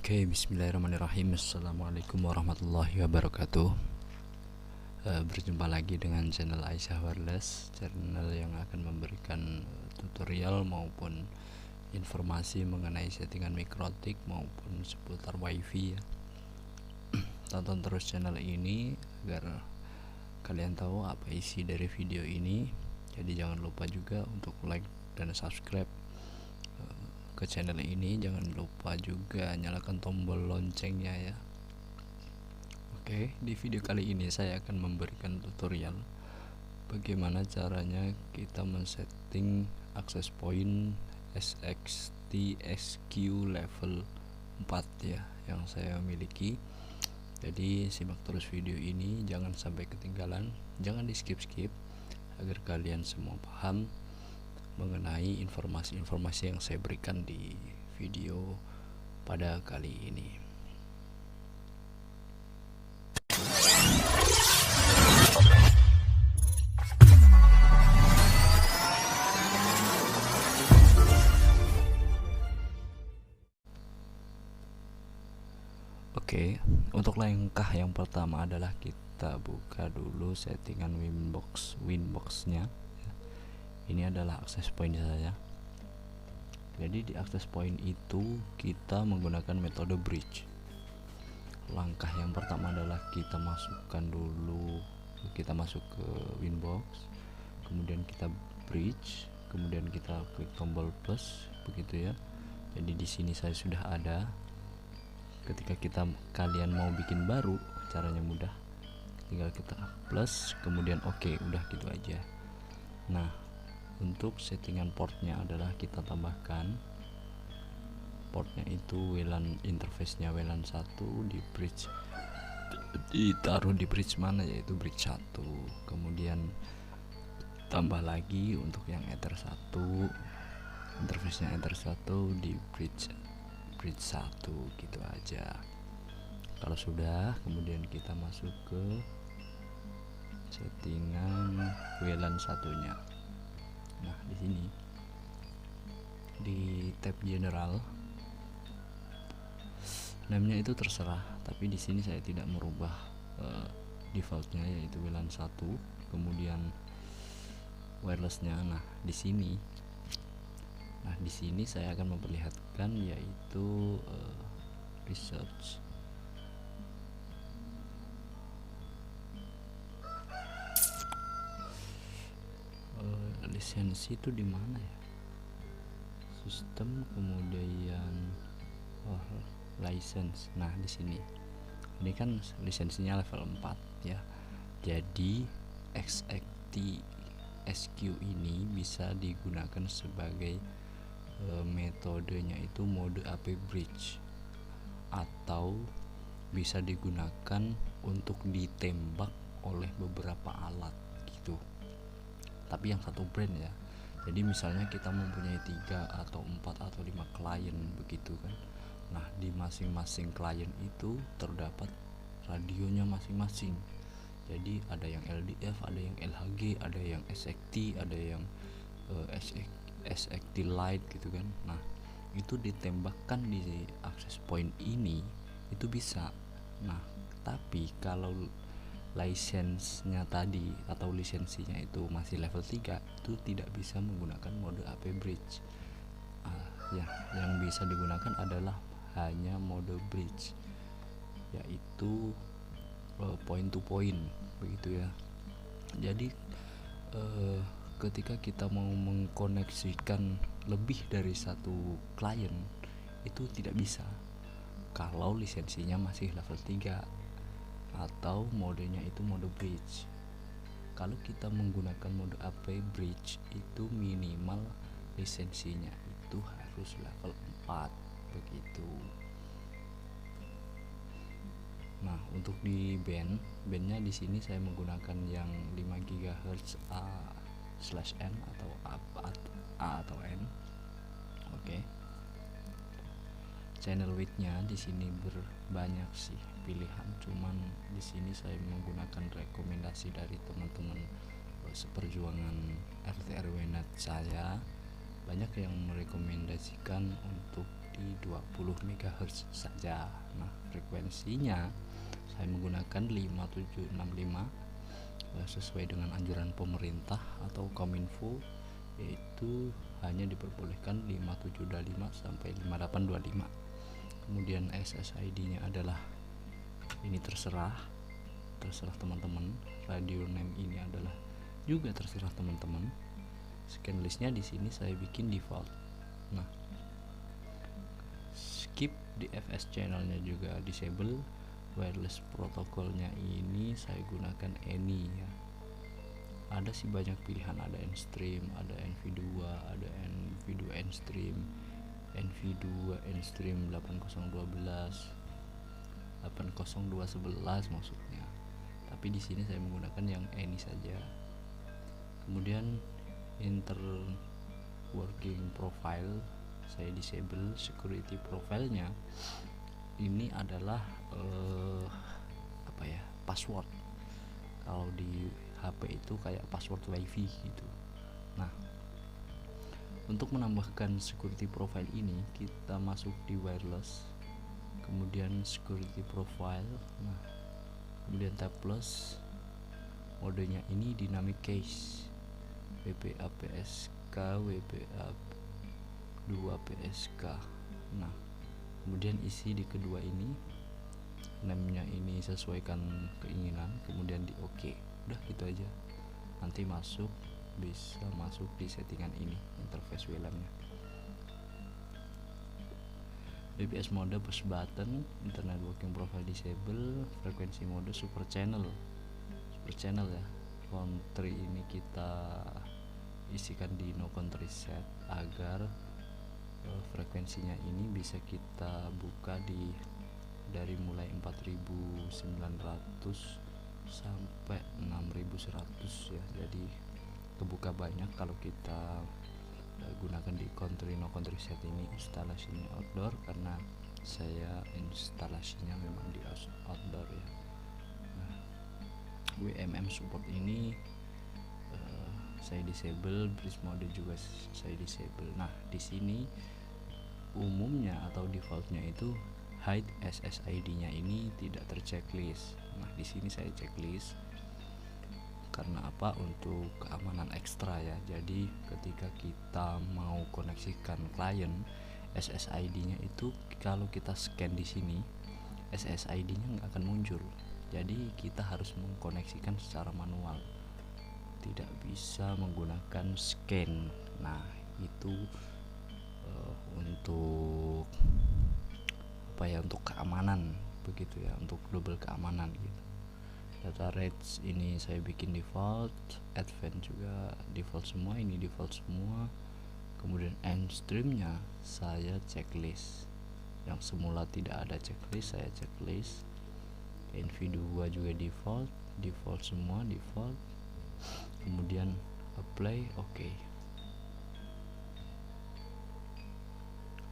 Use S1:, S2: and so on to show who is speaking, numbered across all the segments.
S1: Oke, bismillahirrahmanirrahim. Assalamualaikum warahmatullahi wabarakatuh. Berjumpa lagi dengan channel Aisyah Wireless, channel yang akan memberikan tutorial maupun informasi mengenai settingan mikrotik maupun seputar wifi ya. Tonton terus channel ini agar kalian tahu apa isi dari video ini. Jadi jangan lupa juga untuk like dan subscribe ke channel ini. Jangan lupa juga nyalakan tombol loncengnya ya. Oke, di video kali ini saya akan memberikan tutorial bagaimana caranya kita men-setting access point SXT-SQ level 4 ya yang saya miliki. Jadi simak terus video ini, jangan sampai ketinggalan, jangan di skip-skip agar kalian semua paham mengenai informasi-informasi yang saya berikan di video pada kali ini. Oke, untuk langkah yang pertama adalah kita buka dulu settingan Winbox-nya. Ini adalah access point saya. Jadi di access point itu kita menggunakan metode bridge. Langkah yang pertama adalah kita masuk ke Winbox, kemudian kita bridge, kemudian kita klik tombol plus begitu ya. Jadi di sini saya sudah ada. Ketika kalian mau bikin baru, caranya mudah, tinggal kita plus kemudian oke, udah gitu aja. Nah, untuk settingan portnya adalah kita tambahkan portnya itu WLAN, interface-nya WLAN 1 di bridge, ditaruh di bridge mana, yaitu bridge 1. Kemudian tambah lagi untuk yang Ether 1, interface-nya Ether 1 di bridge 1 gitu aja. Kalau sudah, kemudian kita masuk ke settingan WLAN satunya. Nah, di sini di tab general namanya itu terserah, tapi di sini saya tidak merubah defaultnya, yaitu WLAN 1, kemudian wirelessnya. Nah, di sini saya akan memperlihatkan yaitu research. Lisensi itu di mana ya? Sistem, kemudian license. Nah, di sini. Ini kan lisensinya level 4 ya. Jadi XXT SQ ini bisa digunakan sebagai metodenya itu mode AP bridge, atau bisa digunakan untuk ditembak oleh beberapa alat gitu, tapi yang satu brand ya. Jadi misalnya kita mempunyai 3 atau 4 atau 5 klien begitu kan. Nah, di masing-masing klien itu terdapat radionya masing-masing. Jadi ada yang LDF, ada yang LHG, ada yang SXT, ada yang SXT Lite gitu kan. Nah, itu ditembakkan di access point ini itu bisa. Nah, tapi kalau license-nya tadi atau lisensinya itu masih level 3, itu tidak bisa menggunakan mode AP bridge. Ya, yang bisa digunakan adalah hanya mode bridge, yaitu point to point begitu ya. Jadi ketika kita mau mengkoneksikan lebih dari satu klien itu tidak bisa kalau lisensinya masih level 3 atau modenya itu mode bridge. Kalau kita menggunakan mode AP bridge itu minimal lisensinya itu harus level 4 begitu. Nah, untuk di bandnya di sini saya menggunakan yang 5 GHz A/N atau A atau N. Oke. Channel width-nya di sini berbanyak sih pilihan, cuman di sini saya menggunakan rekomendasi dari teman-teman seperjuangan RT RW net saya, banyak yang merekomendasikan untuk di 20 MHz saja. Nah, frekuensinya saya menggunakan 5765 sesuai dengan anjuran pemerintah atau Kominfo, yaitu hanya diperbolehkan 5725 sampai 5825. Kemudian SSID-nya adalah ini terserah teman-teman. Radio name ini adalah juga terserah teman-teman. Scan listnya di sini saya bikin default. Nah, skip DFS channelnya juga disable. Wireless protokolnya ini saya gunakan any ya. Ada sih banyak pilihan, ada N-Stream, ada NV2, ada NV2 N-Stream, NV2 N-Stream 8012, 80211 maksudnya. Tapi di sini saya menggunakan yang any saja. Kemudian inter working profile saya disable. Security profile-nya ini adalah password. Kalau di HP itu kayak password wifi gitu. Nah, untuk menambahkan security profile ini kita masuk di wireless, kemudian security profile. Nah, kemudian tab plus, modenya ini dynamic case, WPA PSK, WPA 2 PSK. Nah, kemudian isi di kedua ini, name-nya ini sesuaikan keinginan, kemudian di OK. Udah gitu aja. Nanti bisa masuk di settingan ini, interface WLAN-nya. BBS mode push button, internet working profile disable, frekuensi mode super channel ya. Country ini kita isikan di no country set agar frekuensinya ini bisa kita buka dari mulai 4900 sampai 6100 ya. Jadi kebuka banyak kalau kita gunakan di country no country set ini. Instalasinya outdoor karena saya instalasinya memang di outdoor ya. Nah, WMM support ini saya disable, bridge mode juga saya disable. Nah, di sini umumnya atau defaultnya itu hide SSID-nya ini tidak terchecklist. Nah, di sini saya checklist karena apa? Untuk keamanan ekstra ya. Jadi ketika kita mau koneksikan klien, SSID-nya itu kalau kita scan di sini, SSID-nya nggak akan muncul. Jadi kita harus mengkoneksikan secara manual, tidak bisa menggunakan scan. Nah, itu untuk untuk keamanan begitu ya, untuk double keamanan gitu. Data rates ini saya bikin default, advance juga default semua, ini default semua. Kemudian N-Stream-nya saya checklist, yang semula tidak ada checklist saya checklist. NV2 juga default semua default. Kemudian apply, oke.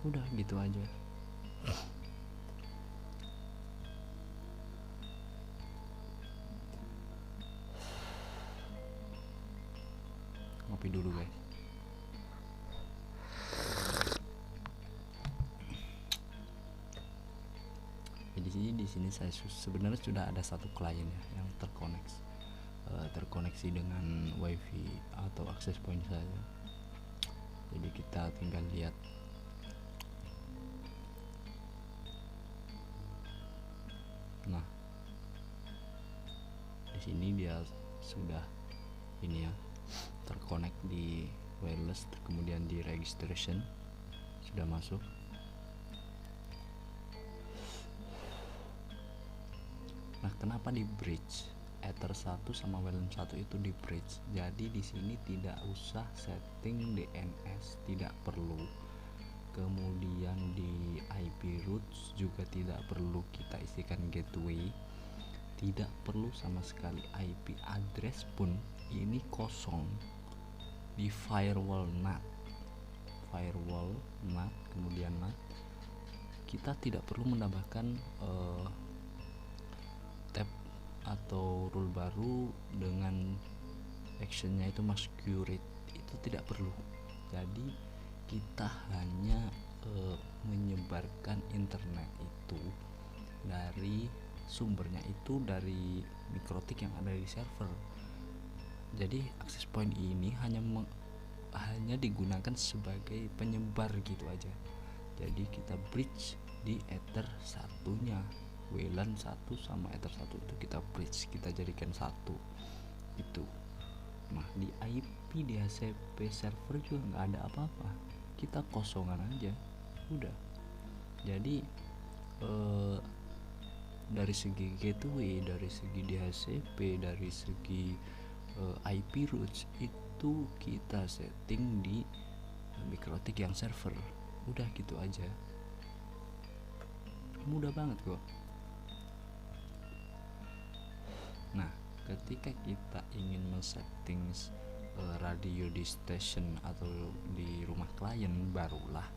S1: Udah gitu aja. Ngopi dulu guys. Jadi di sini saya sebenarnya sudah ada satu klien ya yang terkoneksi dengan wifi atau access point saya. Jadi kita tinggal lihat. Nah, di sini dia sudah ini ya, terkonek di wireless, kemudian di registration sudah masuk. Nah, kenapa di bridge? Ether 1 sama WLAN 1 itu di bridge. Jadi di sini tidak usah setting DNS, tidak perlu. Kemudian di IP roots juga tidak perlu kita isikan gateway. Tidak perlu sama sekali. IP address pun ini kosong. Di firewall NAT, kemudian NAT, kita tidak perlu menambahkan tab atau rule baru dengan actionnya itu masquerade, itu tidak perlu. Jadi kita hanya menyebarkan internet itu dari sumbernya itu dari mikrotik yang ada di server. Jadi access point ini hanya digunakan sebagai penyebar gitu aja. Jadi kita bridge di ether satunya, WLAN 1 sama ether 1 itu kita bridge, kita jadikan satu itu. Nah di IP DHCP server juga nggak ada apa-apa, kita kosongan aja udah. Jadi dari segi gateway, dari segi DHCP, dari segi IP routes itu kita setting di mikrotik yang server, udah gitu aja, mudah banget kok. Nah ketika kita ingin men-setting radio di station atau di rumah klien, barulah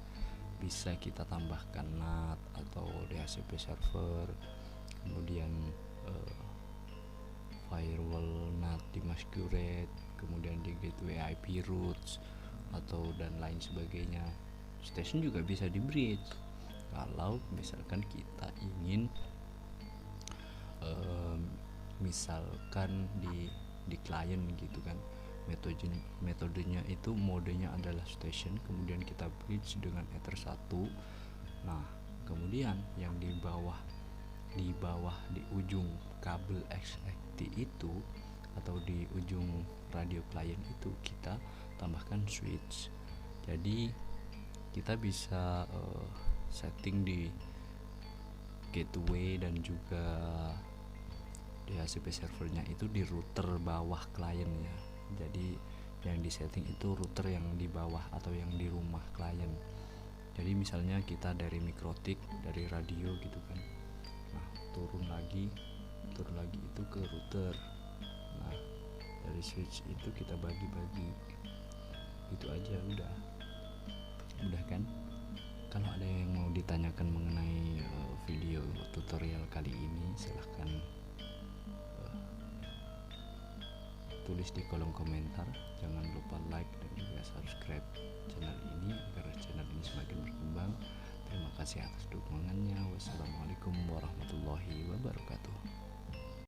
S1: bisa kita tambahkan NAT atau DHCP server, kemudian firewall NAT di masquerade, kemudian di gateway IP routes atau dan lain sebagainya. Station juga bisa di bridge kalau misalkan kita ingin misalkan di klien gitu kan, metodenya itu modenya adalah station, kemudian kita bridge dengan ether 1. Nah kemudian yang di bawah di ujung kabel XXT itu atau di ujung radio klien itu kita tambahkan switch. Jadi kita bisa setting di gateway dan juga DHCP servernya itu di router bawah kliennya. Jadi yang di setting itu router yang di bawah atau yang di rumah klien. Jadi misalnya kita dari mikrotik, dari radio gitu kan, nah turun lagi itu ke router. Nah dari switch itu kita bagi-bagi gitu aja, udah kan. Kalau ada yang mau ditanyakan mengenai video tutorial kali ini, silahkan tulis di kolom komentar. Jangan lupa like dan juga subscribe channel ini agar channel ini semakin berkembang. Terima kasih atas dukungannya. Wassalamualaikum warahmatullahi wabarakatuh.